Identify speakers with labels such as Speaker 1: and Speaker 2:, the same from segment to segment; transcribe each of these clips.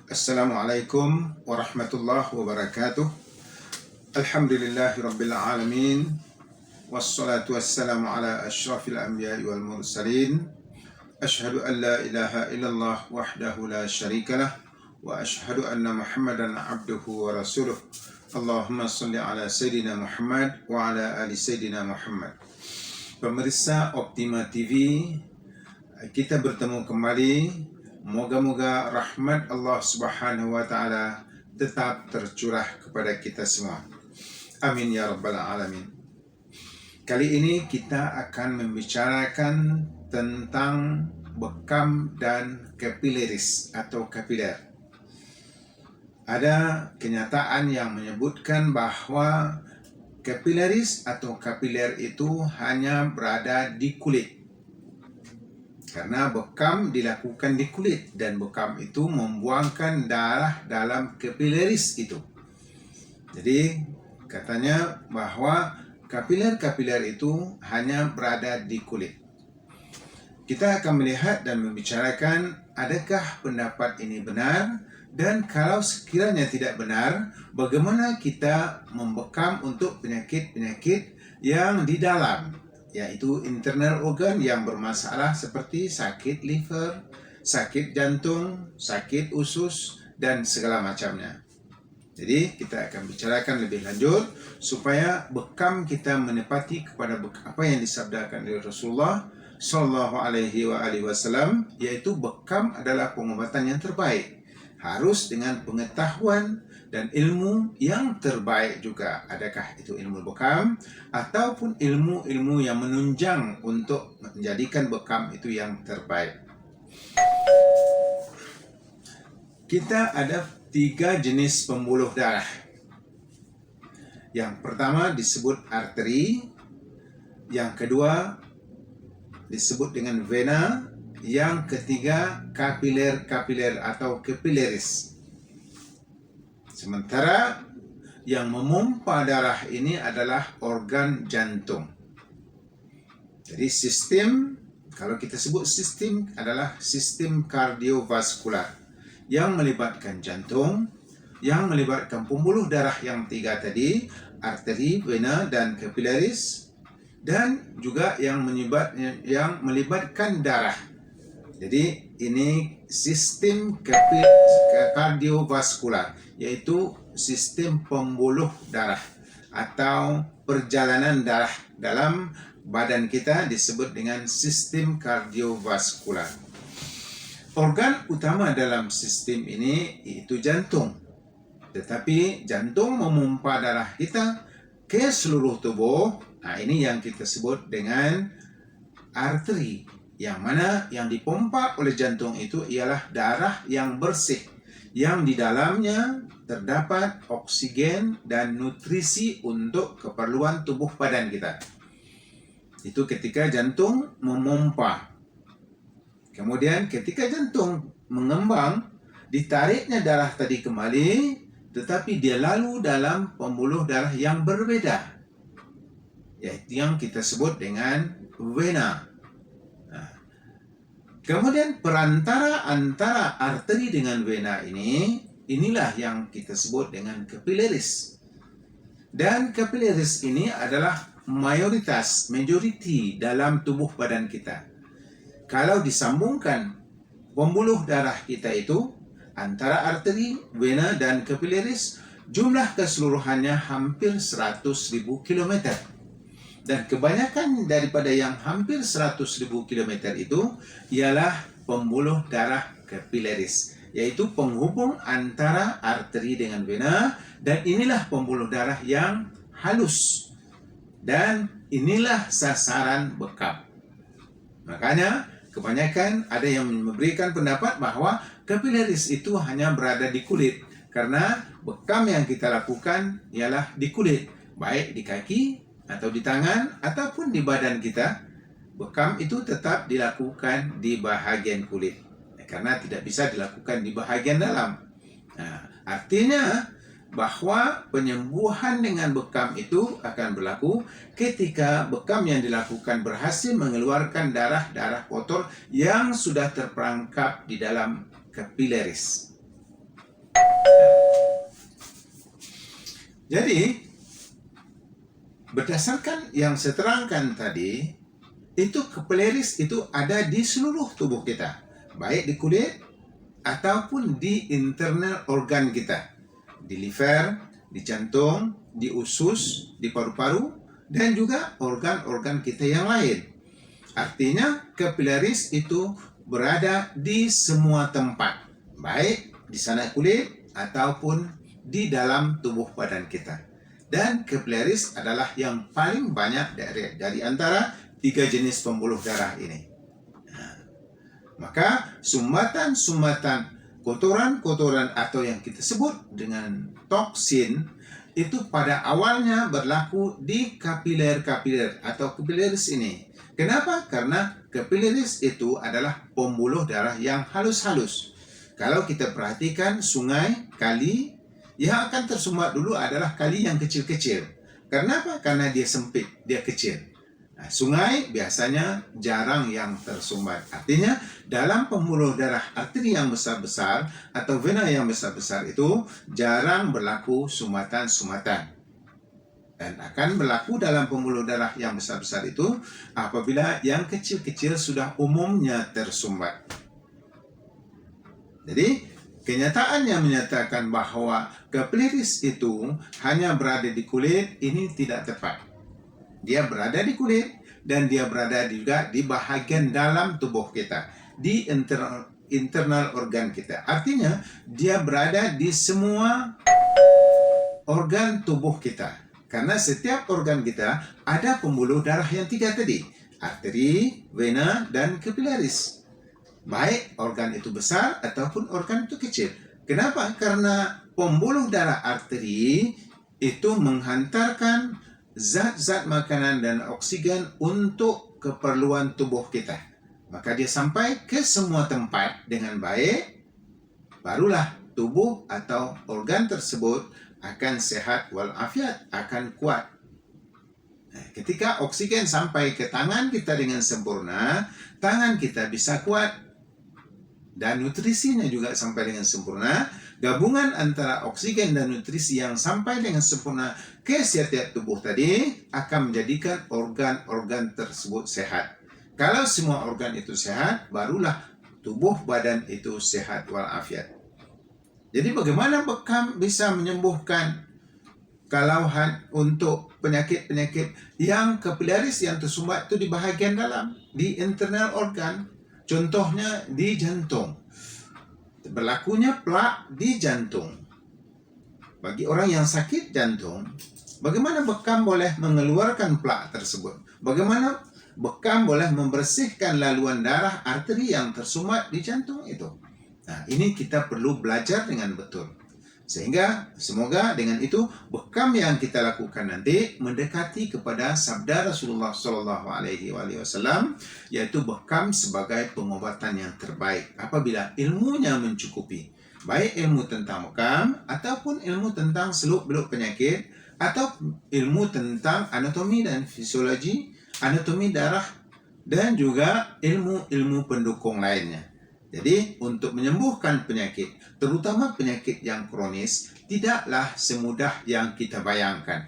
Speaker 1: Assalamualaikum warahmatullahi wabarakatuh. Alhamdulillahi rabbil alamin. Wassalatu wassalamu ala ashrafil anbiya'i wal mursalin. Ashhadu an la ilaha illallah wahdahu la syarikalah. Wa ashhadu anna Muhammadan abduhu wa rasuluh. Allahumma salli ala Sayyidina Muhammad wa ala ali Sayyidina Muhammad. Pemirsa Optima TV, kita bertemu kembali. Moga-moga rahmat Allah Subhanahu wa Ta'ala tetap tercurah kepada kita semua. Amin ya rabbal alamin. Kali ini kita akan membicarakan tentang bekam dan kapileris atau kapiler. Ada kenyataan yang menyebutkan bahwa kapileris atau kapiler itu hanya berada di kulit. Karena bekam dilakukan di kulit dan bekam itu membuangkan darah dalam kapileris itu. Jadi katanya bahwa kapiler-kapiler itu hanya berada di kulit. Kita akan melihat dan membicarakan adakah pendapat ini benar, dan kalau sekiranya tidak benar, bagaimana kita membekam untuk penyakit-penyakit yang di dalam, yaitu internal organ yang bermasalah seperti sakit liver, sakit jantung, sakit usus, dan segala macamnya. Jadi kita akan bicarakan lebih lanjut supaya bekam kita menepati kepada apa yang disabdakan oleh Rasulullah Shallallahu Alaihi Wasallam, yaitu bekam adalah pengobatan yang terbaik. Harus dengan pengetahuan dan ilmu yang terbaik juga. Adakah itu ilmu bekam ataupun ilmu-ilmu yang menunjang untuk menjadikan bekam itu yang terbaik. Kita ada 3 jenis pembuluh darah. Yang pertama disebut arteri, yang kedua disebut dengan vena, yang ketiga kapiler-kapiler atau kapileris. Sementara yang memompa darah ini adalah organ jantung. Jadi sistem, kalau kita sebut sistem, adalah sistem kardiovaskular yang melibatkan jantung, yang melibatkan pembuluh darah yang 3 tadi, arteri, vena, dan kapileris, dan juga yang melibatkan darah. Jadi ini sistem kardiovaskular, yaitu sistem pembuluh darah atau perjalanan darah dalam badan kita disebut dengan sistem kardiovaskular. Organ utama dalam sistem ini yaitu jantung. Tetapi jantung memompa darah kita ke seluruh tubuh. Nah, ini yang kita sebut dengan arteri. Yang mana yang dipompa oleh jantung itu ialah darah yang bersih, yang di dalamnya terdapat oksigen dan nutrisi untuk keperluan tubuh badan kita. Itu ketika jantung memompa. Kemudian ketika jantung mengembang, ditariknya darah tadi kembali, tetapi dia lalu dalam pembuluh darah yang berbeda, yaitu yang kita sebut dengan vena. Kemudian perantara antara arteri dengan vena inilah yang kita sebut dengan kapileris. Dan kapileris ini adalah majority dalam tubuh badan kita. Kalau disambungkan pembuluh darah kita itu antara arteri, vena, dan kapileris, jumlah keseluruhannya hampir 100.000 kilometer. Dan kebanyakan daripada yang hampir 100.000 kilometer itu ialah pembuluh darah kapileris, yaitu penghubung antara arteri dengan vena, dan inilah pembuluh darah yang halus. Dan inilah sasaran bekam. Makanya kebanyakan ada yang memberikan pendapat bahwa kapileris itu hanya berada di kulit, karena bekam yang kita lakukan ialah di kulit, baik di kaki atau di tangan ataupun di badan kita. Bekam itu tetap dilakukan di bahagian kulit, karena tidak bisa dilakukan di bahagian dalam. Nah, artinya bahwa penyembuhan dengan bekam itu akan berlaku ketika bekam yang dilakukan berhasil mengeluarkan darah-darah kotor yang sudah terperangkap di dalam kapileris. Jadi, berdasarkan yang saya terangkan tadi, itu capillaries itu ada di seluruh tubuh kita, baik di kulit ataupun di internal organ kita, di liver, di jantung, di usus, di paru-paru, dan juga organ-organ kita yang lain. Artinya, capillaries itu berada di semua tempat, baik di sana kulit ataupun di dalam tubuh badan kita. Dan capillaries adalah yang paling banyak dari antara 3 jenis pembuluh darah ini. Maka sumbatan-sumbatan kotoran-kotoran atau yang kita sebut dengan toksin itu pada awalnya berlaku di kapiler-kapiler atau capillaries ini. Kenapa? Karena capillaries itu adalah pembuluh darah yang halus-halus. Kalau kita perhatikan sungai, kali, yang akan tersumbat dulu adalah kali yang kecil-kecil. Kenapa? Karena dia sempit, dia kecil. Nah, sungai biasanya jarang yang tersumbat. Artinya, dalam pembuluh darah arteri yang besar-besar atau vena yang besar-besar itu jarang berlaku sumbatan-sumbatan. Dan akan berlaku dalam pembuluh darah yang besar-besar itu apabila yang kecil-kecil sudah umumnya tersumbat. Jadi, kenyataan yang menyatakan bahwa capillaries itu hanya berada di kulit, ini tidak tepat. Dia berada di kulit dan dia berada juga di bahagian dalam tubuh kita, di internal organ kita. Artinya, dia berada di semua organ tubuh kita. Karena setiap organ kita ada pembuluh darah yang 3 tadi, arteri, vena, dan capillaries. Baik organ itu besar ataupun organ itu kecil. Kenapa? Karena pembuluh darah arteri itu menghantarkan zat-zat makanan dan oksigen untuk keperluan tubuh kita. Maka dia sampai ke semua tempat dengan baik, barulah tubuh atau organ tersebut akan sehat walafiat, akan kuat. Nah, ketika oksigen sampai ke tangan kita dengan sempurna, tangan kita bisa kuat. Dan nutrisinya juga sampai dengan sempurna. Gabungan antara oksigen dan nutrisi yang sampai dengan sempurna ke setiap tubuh tadi akan menjadikan organ-organ tersebut sehat. Kalau semua organ itu sehat, barulah tubuh badan itu sehat walafiat. Jadi bagaimana bekam bisa menyembuhkan kalau untuk penyakit-penyakit yang capillaries yang tersumbat itu di bahagian dalam, di internal organ. Contohnya di jantung. Berlakunya plak di jantung. Bagi orang yang sakit jantung, bagaimana bekam boleh mengeluarkan plak tersebut? Bagaimana bekam boleh membersihkan laluan darah arteri yang tersumbat di jantung itu? Nah, ini kita perlu belajar dengan betul. Sehingga semoga dengan itu bekam yang kita lakukan nanti mendekati kepada sabda Rasulullah SAW, yaitu bekam sebagai pengobatan yang terbaik apabila ilmunya mencukupi, baik ilmu tentang bekam ataupun ilmu tentang seluk-beluk penyakit atau ilmu tentang anatomi dan fisiologi, anatomi darah, dan juga ilmu-ilmu pendukung lainnya. Jadi, untuk menyembuhkan penyakit, terutama penyakit yang kronis, tidaklah semudah yang kita bayangkan.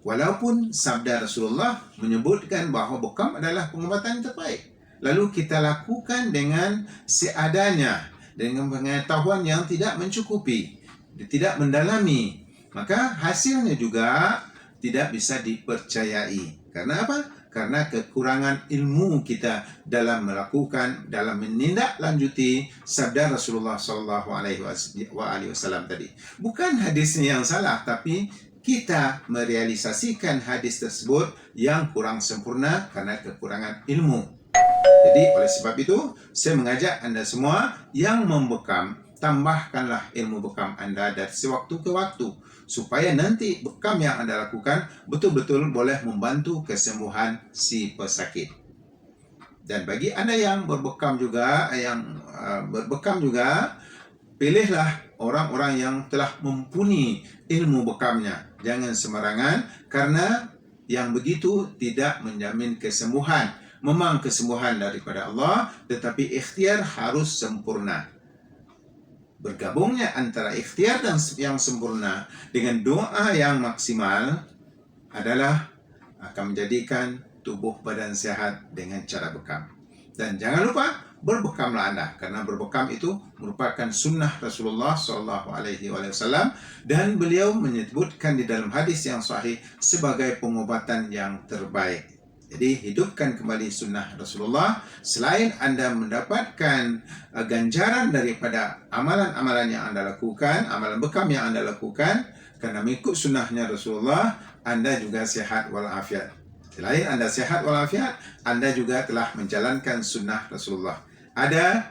Speaker 1: Walaupun sabda Rasulullah menyebutkan bahawa bekam adalah pengobatan terbaik. Lalu kita lakukan dengan seadanya, dengan pengetahuan yang tidak mencukupi, tidak mendalami. Maka hasilnya juga tidak bisa dipercayai. Karena apa? Karena kekurangan ilmu kita dalam menindaklanjuti sabda Rasulullah SAW tadi. Bukan hadisnya yang salah, tapi kita merealisasikan hadis tersebut yang kurang sempurna karena kekurangan ilmu. Jadi oleh sebab itu, saya mengajak anda semua yang membekam, tambahkanlah ilmu bekam anda dari sewaktu ke waktu, supaya nanti bekam yang anda lakukan betul-betul boleh membantu kesembuhan si pesakit. Dan bagi anda yang berbekam juga, pilihlah orang-orang yang telah mumpuni ilmu bekamnya. Jangan sembarangan, karena yang begitu tidak menjamin kesembuhan. Memang kesembuhan daripada Allah, tetapi ikhtiar harus sempurna. bergabungnya antara ikhtiar yang sempurna dengan doa yang maksimal adalah akan menjadikan tubuh badan sehat dengan cara bekam. Dan jangan lupa berbekamlah Anda, karena berbekam itu merupakan sunnah Rasulullah SAW, dan beliau menyebutkan di dalam hadis yang sahih sebagai pengobatan yang terbaik. Jadi hidupkan kembali sunnah Rasulullah. Selain Anda mendapatkan ganjaran daripada amalan-amalan yang Anda lakukan, amalan bekam yang Anda lakukan, karena mengikut sunnahnya Rasulullah, Anda juga sehat walafiat. Selain Anda sehat walafiat, Anda juga telah menjalankan sunnah Rasulullah. Ada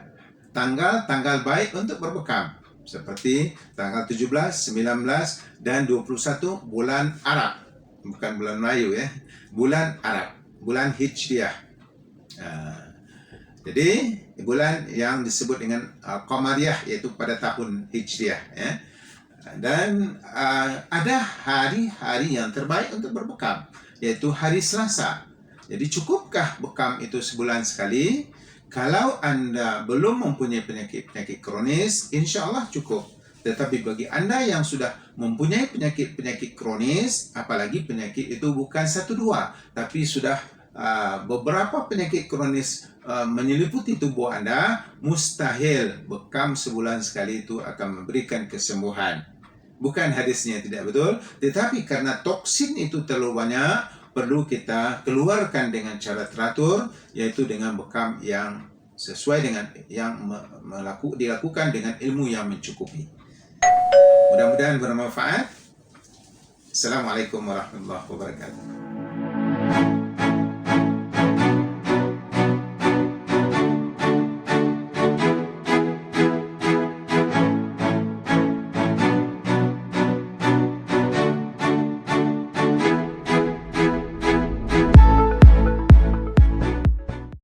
Speaker 1: tanggal-tanggal baik untuk berbekam, seperti tanggal 17, 19, dan 21 bulan Arab. Bukan bulan Melayu ya, bulan Arab, bulan Hijriah. Jadi bulan yang disebut dengan Qamariyah, yaitu pada tahun Hijriah ya. Dan ada hari-hari yang terbaik untuk berbekam, yaitu hari Selasa. Jadi cukupkah bekam itu sebulan sekali? Kalau Anda belum mempunyai penyakit-penyakit kronis, insya Allah cukup. Tetapi bagi Anda yang sudah mempunyai penyakit-penyakit kronis, apalagi penyakit itu bukan 1-2, tapi sudah beberapa penyakit kronis menyeliputi tubuh Anda, mustahil bekam sebulan sekali itu akan memberikan kesembuhan. Bukan hadisnya tidak betul, tetapi karena toksin itu terlalu banyak, perlu kita keluarkan dengan cara teratur, yaitu dengan bekam yang sesuai dengan yang dilakukan dengan ilmu yang mencukupi. Mudah-mudahan bermanfaat. Assalamualaikum warahmatullahi wabarakatuh.